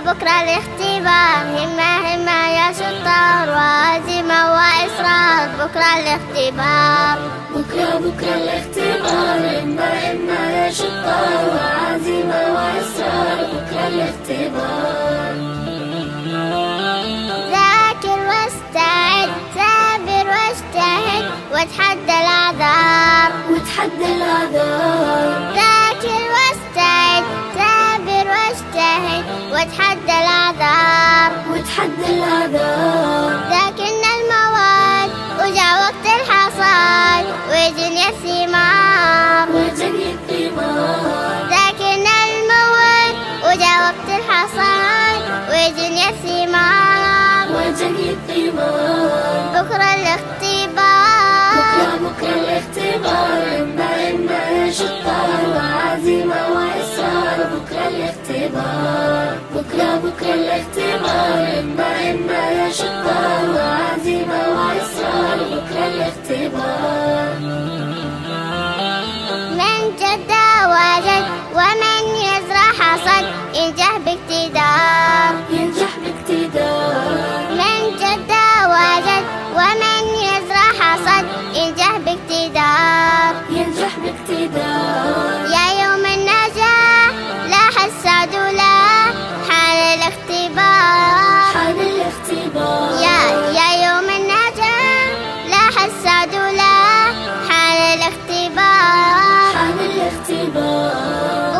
بكرة الاختبار، همة همة يا شطار، وعزيمة وإصرار. بكرة الاختبار، بكرة الاختبار، همة همة يا شطار، وعزيمة وإصرار. بكرة الاختبار. ذاكر واستعد، ثابر واجتهد، وتحدى الأعذار. ذاكر واستعد، ثابر واجتهد، وتحدى الأعذار. ذاكرنا المواد وجاء وقت الحصاد، وجني الثمار. ذاكرنا المواد وجاء وقت الحصاد، وجني الثمار. بكرة الاختبار، بكرة الاختبار، همة همة يا شطار، وعزيمة وإصرار. بكرة الاختبار. بكرة الاختبار، همة همة يا شطار، وعزيمة وإصرار. بكرة الاختبار. من جد وجد، ومن يزرع حصد، ينجح باقتدار. من جد وجد، ومن يزرع حصد، ينجح باقتدار. يا يوم النجاح لاح السعد له، حان الاختبار. يا يوم النجاح لاح السعد له، حان الاختبار.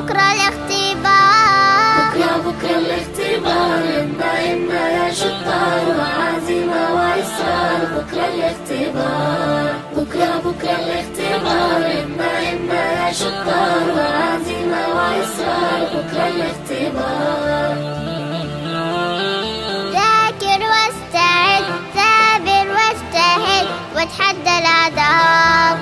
بكرة الاختبار، بكرة الاختبار، همة همة يا شطار، وعزيمة وإصرار. بكرة الاختبار. بكرة الاختبار، همة همة يا شطار، وعزيمة وإصرار. بكرة الاختبار. ذاكر واستعد، ثابر واجتهد، وتحدى الأعذار.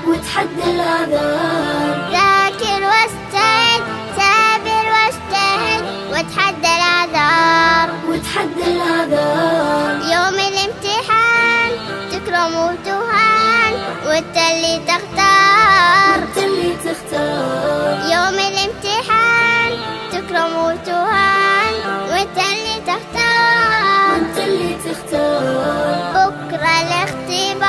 ذاكر واستعد، ثابر واجتهد، وتحدى الأعذار. يوم الامتحان تكرم وتهان، وانت اللي تختار. يوم الامتحان تكرم وتهان، وانت اللي تختار. بكرة الاختبار،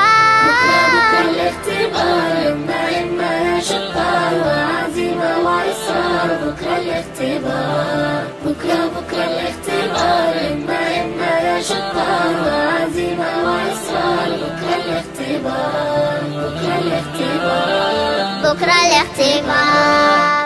همة همة يا شطار، وعزيمة وإصرار. بكرة الاختبار. بكرة الاختبار، همة همة يا شطار، وعزيمة وإصرار. بكرة الاختبار. بكرة الاختبار.